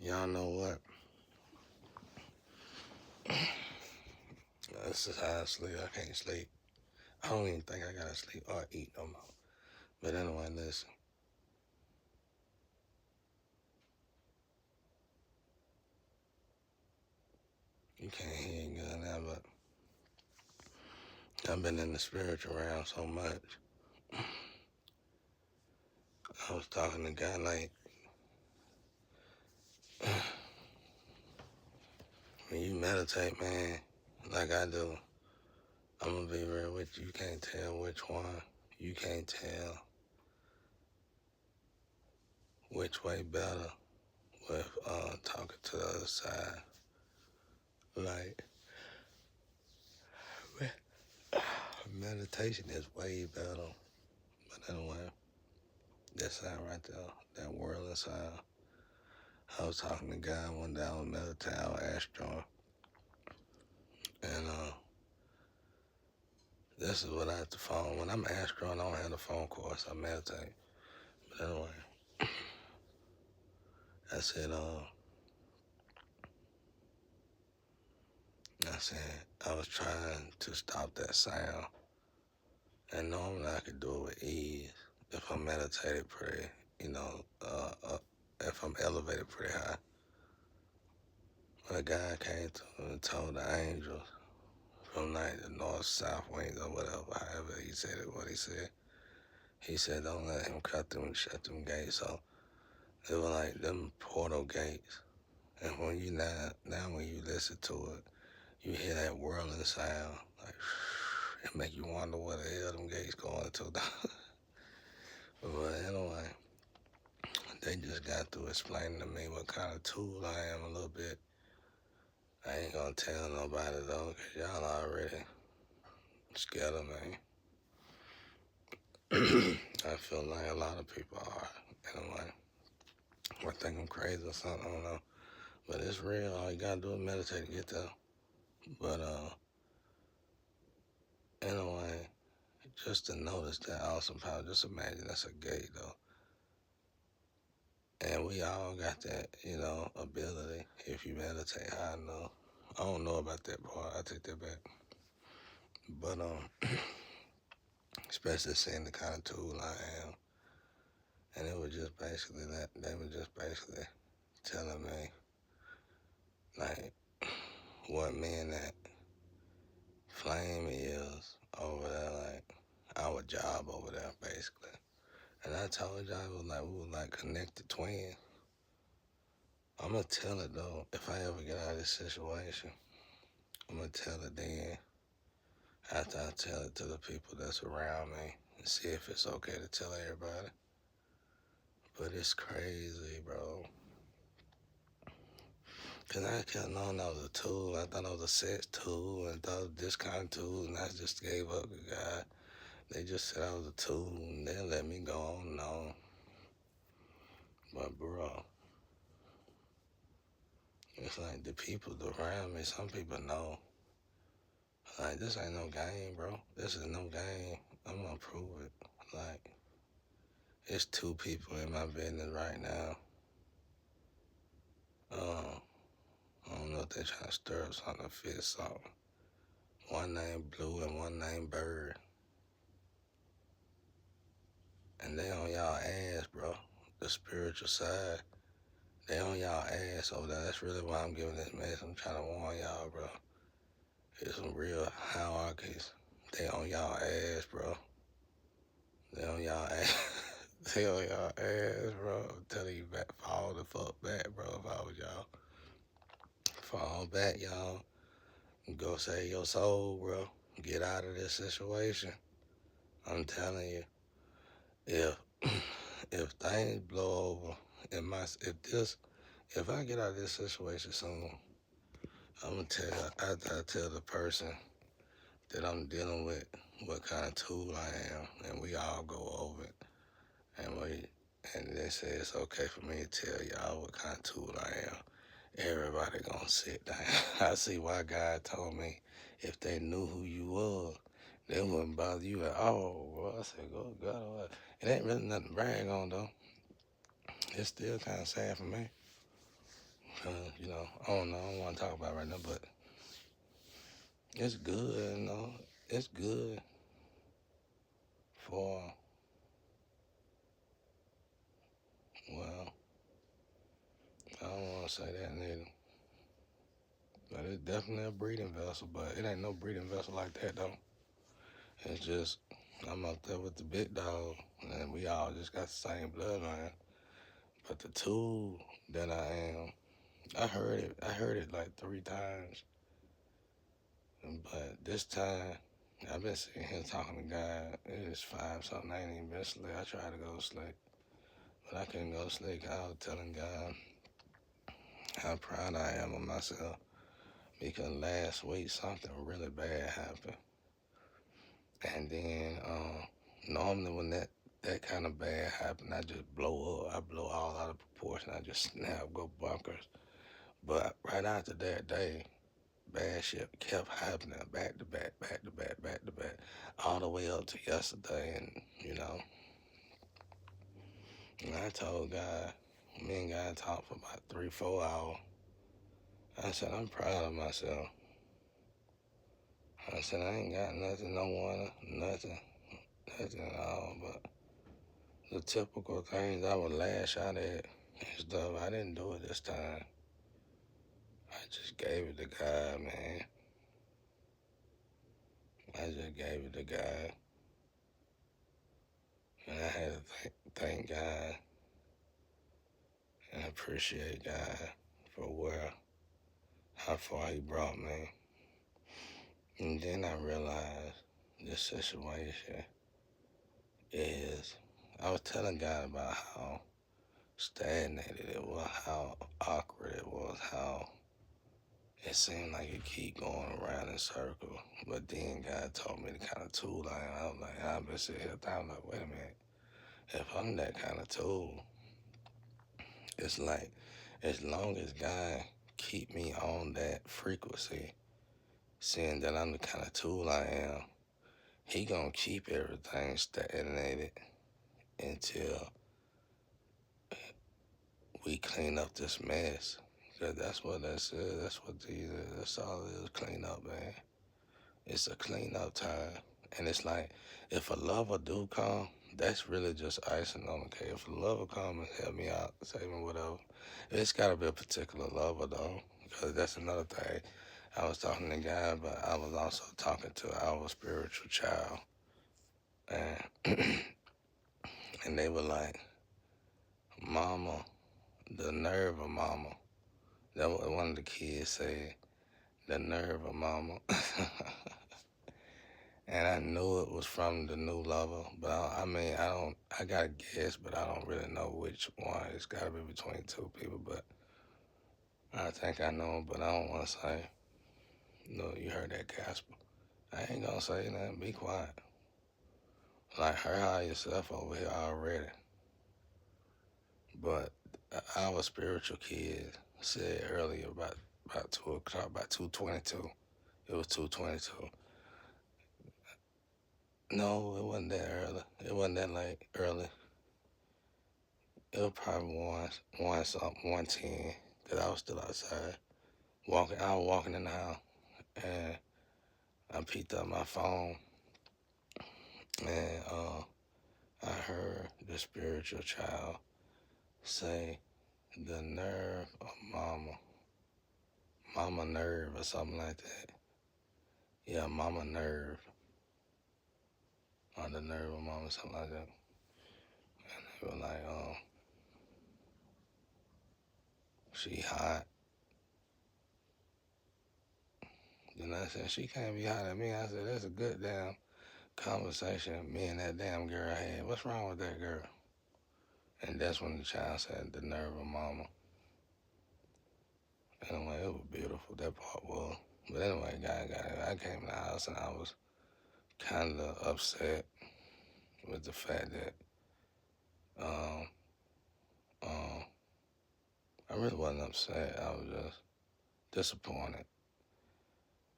Y'all know what? This is how I sleep. I can't sleep. I don't even think I gotta sleep or eat no more. But anyway, listen. You can't hear good now, but I've been in the spiritual realm so much. I was talking to God like, when you meditate, man, like I do, I'm gonna be real with you. You can't tell which one. You can't tell which way better with talking to the other side. Like, meditation is way better. But anyway, that sound right there, that whirling sound. I was talking to God one day, I was meditating, I was astro, and this is what I have to phone. When I'm astro, I don't have the phone course, I meditate. But anyway, I said, I was trying to stop that sound, and normally I could do it with ease if I meditated pretty, if I'm elevated pretty high. But a guy came to me and told the angels from like the north, south wings or whatever, however he said it, what he said. He said, don't let him shut them gates. So it was like them portal gates. And when you now when you listen to it, you hear that whirling sound, like, it make you wonder where the hell them gates going to. But anyway, they just got through explaining to me what kind of tool I am a little bit. I ain't gonna tell nobody though, cause y'all already scared of me. I feel like a lot of people are, anyway. I think I'm crazy or something, I don't know. But it's real. All you gotta do is meditate to get there. But anyway, just to notice that awesome power, just imagine that's a gate though. And we all got that, ability if you meditate high enough. I don't know about that part. I take that back. But especially seeing the kind of tool I am. And it was just basically that. They were just basically telling me, like, what me and that flame is over there, like, our job over there, basically. And I told y'all, we were like connected twins. I'm gonna tell it though, if I ever get out of this situation, I'm gonna tell it then, after I tell it to the people that's around me, and see if it's okay to tell everybody. But it's crazy, bro. Cause I kept knowing that was a tool. I thought it was a sex tool, and thought it was this kind of tool, and I just gave up the guy. They just said I was a tool, and they let me go on and on. But bro, it's like the people around me, some people know. Like, this ain't no game, bro. This is no game. I'm gonna prove it. Like, it's two people in my business right now. I don't know if they're trying to stir up something or fix something. One named Blue and one named Bird. And they on y'all ass, bro. The spiritual side. They on y'all ass over there. That's really why I'm giving this message. I'm trying to warn y'all, bro. It's some real hierarchies. They on y'all ass, bro. They on y'all ass. They on y'all ass, bro. I'm telling you, back, fall the fuck back, bro, if I was y'all. Fall back, y'all. Go save your soul, bro. Get out of this situation. I'm telling you, if if things blow over, if I get out of this situation soon, I'm gonna after I tell the person that I'm dealing with what kind of tool I am, and we all go over it, and they say it's okay for me to tell y'all what kind of tool I am. Everybody gonna sit down. I see why God told me if they knew who you was, they wouldn't bother you at all. Bro, I said, go God, it ain't really nothing to brag on though. It's still kind of sad for me. I don't know. I don't want to talk about it right now, but it's good. It's good for, well, I don't want to say that neither. But it's definitely a breeding vessel, but it ain't no breeding vessel like that though. It's just I'm up there with the big dog, and we all just got the same bloodline. But the tool that I am, I heard it. I heard it like 3 times, but this time I've been sitting here talking to God. It is 5 something. I ain't even been asleep. I tried to go to sleep, but I couldn't go to sleep. I was telling God how proud I am of myself because last week something really bad happened. And then normally when that kind of bad happen, I just blow up. I blow all out of proportion. I just snap, go bunkers. But right after that day, bad shit kept happening back to back, back to back, back to back, all the way up to yesterday. And I told God, me and God talked for about 3, 4 hours. I said, I'm proud of myself. I said, I ain't got nothing, no one, nothing at all, but the typical things I would lash out at and stuff. I didn't do it this time. I just gave it to God, man. I just gave it to God. And I had to thank God and appreciate God for how far He brought me. And then I realized this situation is, I was telling God about how stagnated it was, how awkward it was, how it seemed like it keep going around in circles. But then God told me the kind of tool I am. I was like, I've been sitting here thinking, like, wait a minute. If I'm that kind of tool, it's like, as long as God keep me on that frequency, seeing that I'm the kind of tool I am, He gonna keep everything stagnated until we clean up this mess. Cause that's what that is. That's what that's all it is. Clean up, man. It's a clean up time. And it's like, if a lover do come, that's really just icing on the cake. If a lover come and help me out, save me, whatever, it's got to be a particular lover, though, because that's another thing. I was talking to God, but I was also talking to our spiritual child. And, and they were like, Mama, the nerve of Mama. That was one of the kids said, the nerve of Mama. And I knew it was from the new lover, but I got to guess, but I don't really know which one. It's got to be between 2 people, but I think I know, but I don't want to say. No, you heard that, Casper. I ain't going to say nothing. Be quiet. Like, her high yourself over here already. But our spiritual kid said earlier about 2 o'clock, about 2:22. It was 2:22. No, it wasn't that early. It wasn't that late early. It was probably one something, 1:10 that I was still outside. I was walking in the house and I picked up my phone and I heard the spiritual child say, the nerve of Mama. Mama nerve or something like that. Yeah, Mama nerve. Or the nerve of Mama, something like that. And they were like, she hot. Then I said, she can't be hot at me. I said, that's a good damn conversation me and that damn girl had. What's wrong with that girl? And that's when the child said, the nerve of Mama. Anyway, it was beautiful. That part was. But anyway, God got it. I came in the house and I was kind of upset with the fact that um, um, I really wasn't upset. I was just disappointed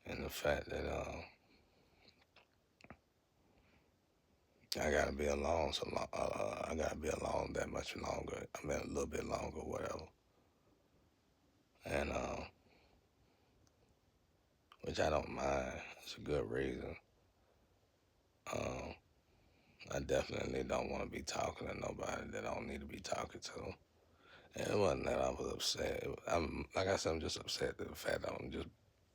in the fact that I gotta be alone so long. I gotta be alone that much longer. I mean, a little bit longer, whatever. which I don't mind. It's a good reason. Um, I definitely don't want to be talking to nobody that I don't need to be talking to. And it wasn't that I was upset. I'm like I said, I'm just upset at the fact that I'm just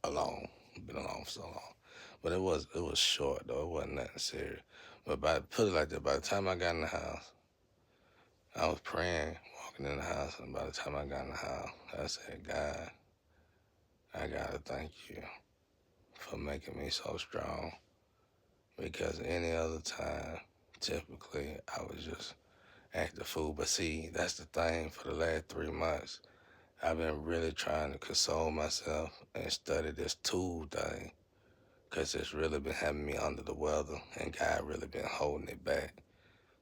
alone. Been alone for so long. But it was short though. It wasn't nothing serious. But put it like that, by the time I got in the house, I was praying, walking in the house, and by the time I got in the house, I said, God, I gotta thank you for making me so strong. Because any other time, typically, I would just act the fool. But see, that's the thing. For the last 3 months, I've been really trying to console myself and study this tool thing. Because it's really been having me under the weather, and God really been holding it back.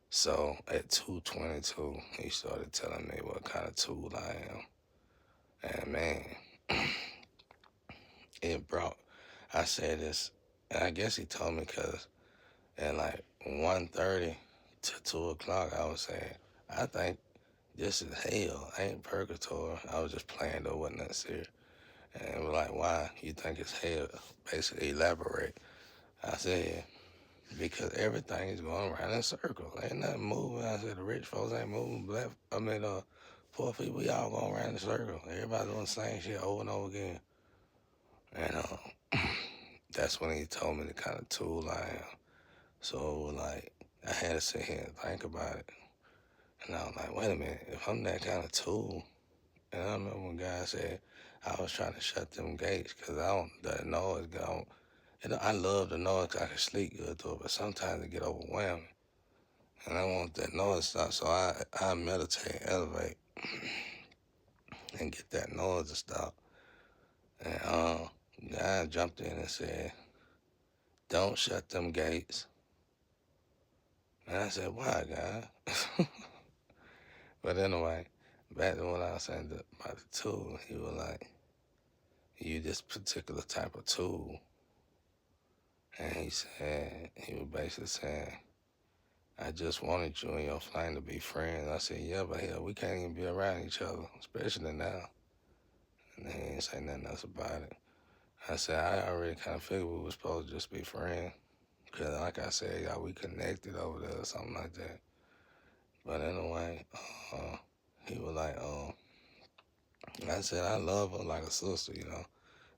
So at 2:22, he started telling me what kind of tool I am. And man, it brought, I said this, and I guess he told me because at like 1:30 to 2 o'clock, I was saying, I think this is hell. Ain't purgatory. I was just playing though, wasn't that serious. And it was like, why you think it's hell? Basically, elaborate. I said, because everything is going around in circles. Ain't nothing moving. I said, the rich folks ain't moving. Poor people, we all going around in circles. Everybody doing the same shit over and over again. And that's when he told me the kind of tool I am. So, like, I had to sit here and think about it. And I was like, wait a minute, if I'm that kind of tool, and I remember when God said, I was trying to shut them gates because I don't, the noise, I love the noise 'cause I can sleep good to it, but sometimes it get overwhelming. And I want that noise to stop, so I meditate, elevate, and get that noise to stop. And God jumped in and said, don't shut them gates. And I said, why, God? But anyway, back to what I was saying about the tool, he was like, you this particular type of tool. And he was basically saying, I just wanted you and your flame to be friends. I said, yeah, but hell, we can't even be around each other, especially now. And he didn't say nothing else about it. I said, I already kind of figured we were supposed to just be friends. Because like I said, y'all, we connected over there or something like that. But anyway, he was like, I said, I love her like a sister.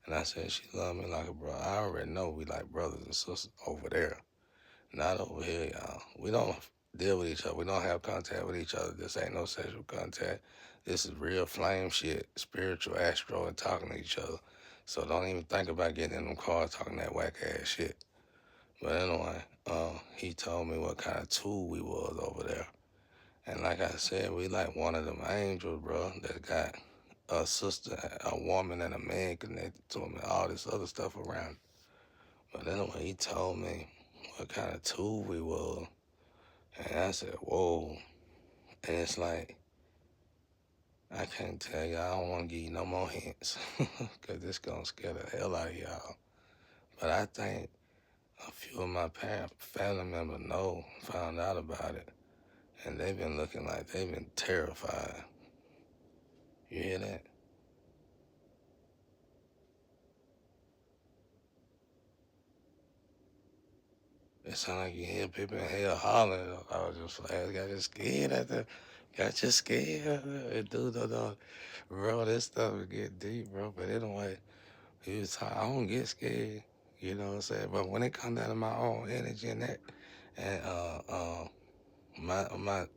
And I said, she loved me like a brother. I already know we like brothers and sisters over there. Not over here, y'all. We don't deal with each other. We don't have contact with each other. This ain't no sexual contact. This is real flame shit, spiritual, astral, and talking to each other. So don't even think about getting in them cars talking that whack ass shit. But anyway, he told me what kind of tool we was over there. And like I said, we like one of them angels, bro, that got a sister, a woman, and a man connected to him and all this other stuff around. But anyway, he told me what kind of tool we was. And I said, whoa. And it's like, I can't tell you, I don't want to give you no more hints. Because this going to scare the hell out of y'all. But I think a few of my family members found out about it. And they've been looking like they've been terrified. You hear that? It sound like you hear people in hell hollering. I was just like, I got you scared at the, got you scared. And dude, no, bro, this stuff is getting deep, bro. But anyway, he was talking, I don't get scared. You know what I'm saying? But when it comes down to my own energy and that, and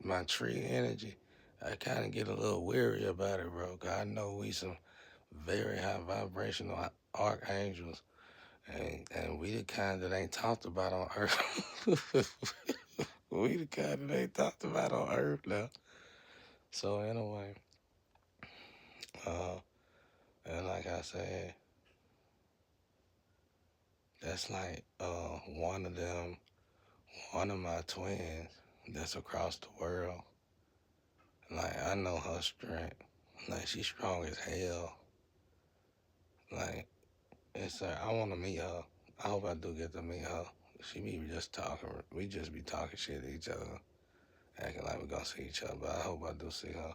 my tree energy, I kind of get a little weary about it, bro. 'Cause I know we some very high vibrational archangels, and we the kind that ain't talked about on Earth. We the kind that ain't talked about on Earth now. So anyway, uh, and like I said, that's like one of my twins that's across the world. Like I know her strength. Like she's strong as hell. Like it's like I want to meet her. I hope I do get to meet her. She be just talking. We just be talking shit to each other, acting like we gonna see each other. But I hope I do see her.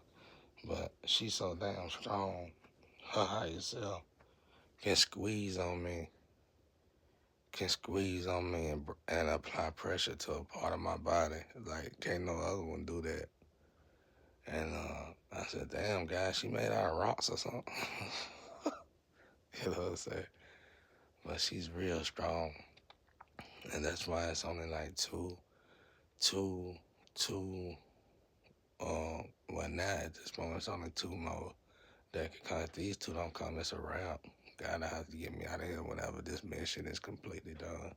But she's so damn strong. Her higher self can squeeze on me can squeeze on me and apply pressure to a part of my body. Like, can't no other one do that. And I said, damn, guys, she made out of rocks or something. You know what I'm saying? But she's real strong. And that's why it's only like two, two, well, now at this moment, it's only two more that can come. If these two don't come, it's a wrap. God has to get me out of here whenever this mission is completely done.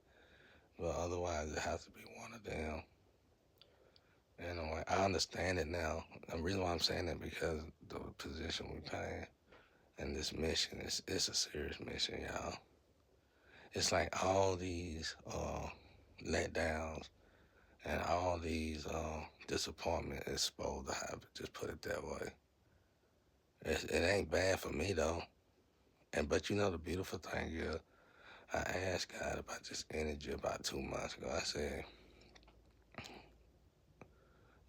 But otherwise, it has to be one of them. And I understand it now. The reason why I'm saying it because the position we play in this mission is it's a serious mission, y'all. It's like all these letdowns and all these disappointment is supposed to happen. Just put it that way. It ain't bad for me though. And but you know the beautiful thing is, I asked God about this energy about 2 months ago. I said,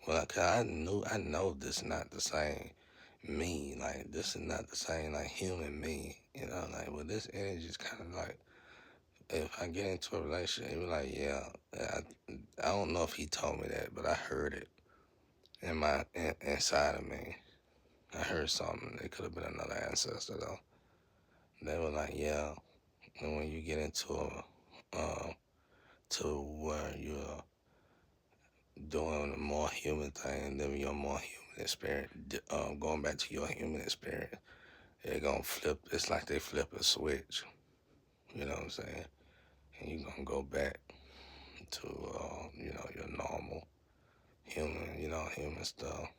well, 'cause I know this is not the same me. Like this is not the same like human me. You know, like well, this energy is kind of like if I get into a relationship, it be like, yeah, I don't know if he told me that, but I heard it inside of me. I heard something. It could have been another ancestor though. They were like, yeah, and when you get into to where you're doing a more human thing, living your more human experience, going back to your human experience, they're gonna flip. It's like they flip a switch. You know what I'm saying? And you're gonna go back to your normal human stuff.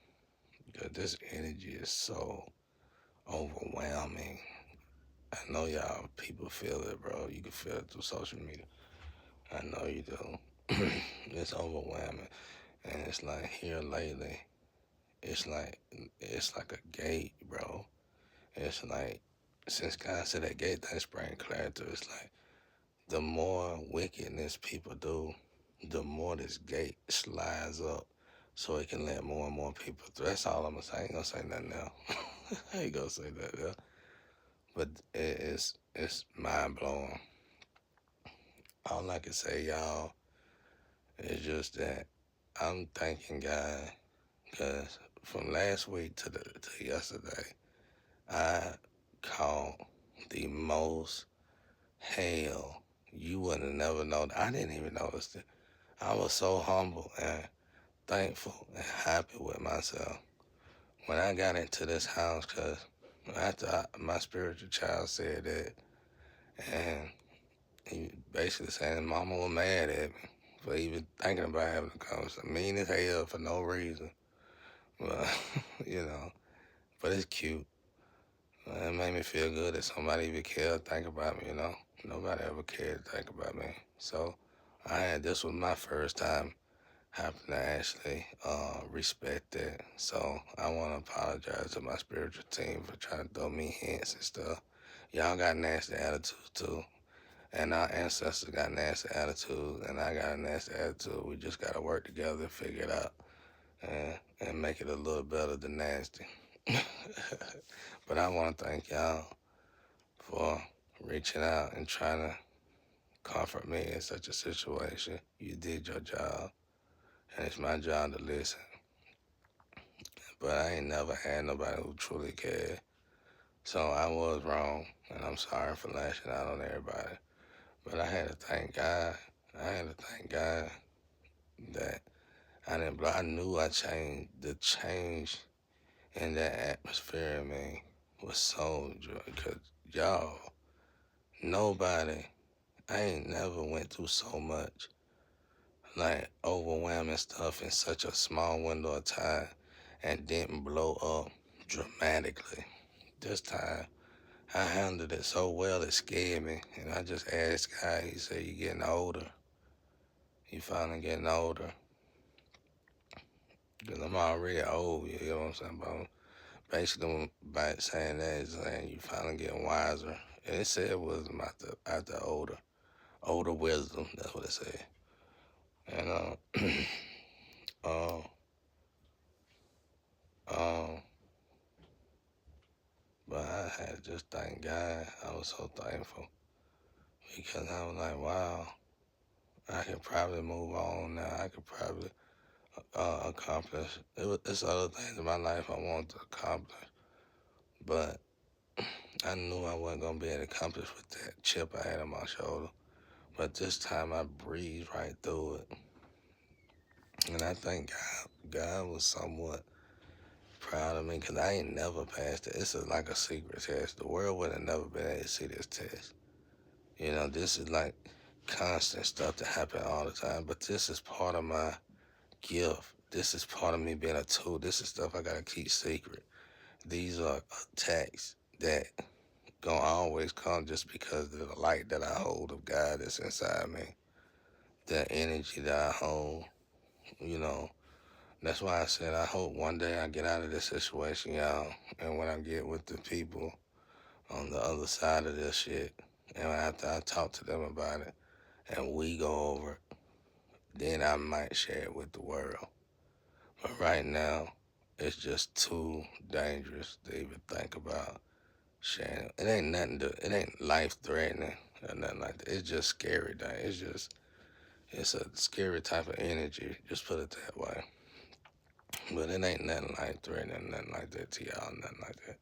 Because this energy is so overwhelming. I know y'all people feel it, bro. You can feel it through social media. I know you do. It's overwhelming, and it's like here lately. It's like it's like a gate, bro. It's like since God said that gate that sprang clarity, it's like the more wickedness people do, the more this gate slides up so it can let more and more people through. That's all I'm gonna say. I ain't gonna say nothing else. I ain't gonna say that else. But it's mind blowing. All I can say, y'all, is just that I'm thanking God because from last week to yesterday, I caught the most hell you would have never known. I didn't even notice it. I was so humble and thankful and happy with myself when I got into this house because after my spiritual child said that, and he basically saying mama was mad at me for even thinking about having a conversation. Mean as hell for no reason. But, you know, but it's cute. It made me feel good that somebody even cared to think about me, you know. Nobody ever cared to think about me. So this was my first time having to actually respect that. So I want to apologize to my spiritual team for trying to throw me hints and stuff. Y'all got nasty attitudes too. And our ancestors got nasty attitudes, and I got a nasty attitude. We just got to work together and figure it out and make it a little better than nasty. But I want to thank y'all for reaching out and trying to comfort me in such a situation. You did your job, and it's my job to listen. But I ain't never had nobody who truly cared. So I was wrong, and I'm sorry for lashing out on everybody. But I had to thank God. I had to thank God that I didn't. I knew I changed. The change in that atmosphere, man, was so joy. Cause y'all, nobody. I ain't never went through so much like overwhelming stuff in such a small window of time and didn't blow up dramatically. This time, I handled it so well it scared me, and I just asked God. He said, "You getting older? You finally getting older? Cause I'm already old. You know what I'm saying? But basically, by saying that, it's saying you finally getting wiser." And it said wisdom after older wisdom. That's what it said. And uh, um, but I had to just thank God. I was so thankful because I was like, wow, I could probably move on now. I could probably accomplish. It's other things in my life I want to accomplish, but I knew I wasn't gonna be able to accomplish with that chip I had on my shoulder. But this time I breezed right through it, and I think God was somewhat proud of me because I ain't never passed it. It's like a secret test. The world would have never been able to see this test. You know, this is like constant stuff that happen all the time, but this is part of my gift. This is part of me being a tool. This is stuff I gotta keep secret. These are attacks that gonna always come just because of the light that I hold of God that's inside me, the energy that I hold, you know. That's why I said I hope one day I get out of this situation, y'all. And when I get with the people on the other side of this shit, and after I talk to them about it, and we go over it, then I might share it with the world. But right now, it's just too dangerous to even think about sharing. It ain't nothing to, it ain't life threatening or nothing like that. It's just scary, dang. It's a scary type of energy, just put it that way. But it ain't nothing life threatening, nothing like that to y'all, nothing like that.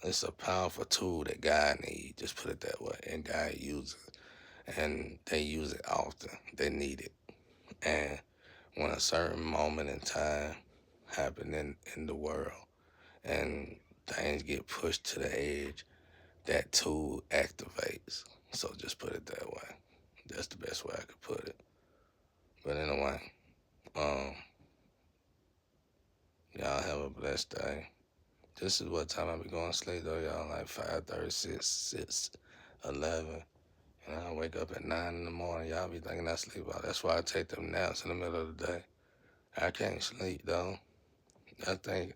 It's a powerful tool that God needs, just put it that way. And God uses it. And they use it often. They need it. And when a certain moment in time happen in the world and things get pushed to the edge, that tool activates. So just put it that way. That's the best way I could put it. But anyway, um, y'all have a blessed day. This is what time I be going to sleep though, y'all. Like 5:30, 6, 11. And I wake up at 9 in the morning. Y'all be thinking I sleep out. That's why I take them naps in the middle of the day. I can't sleep though. I think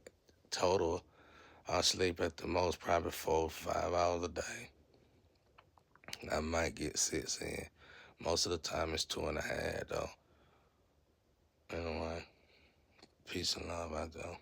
total I sleep at the most probably 4 or 5 hours a day. I might get 6 in. Most of the time it's 2.5 though. Anyway, peace and love out there.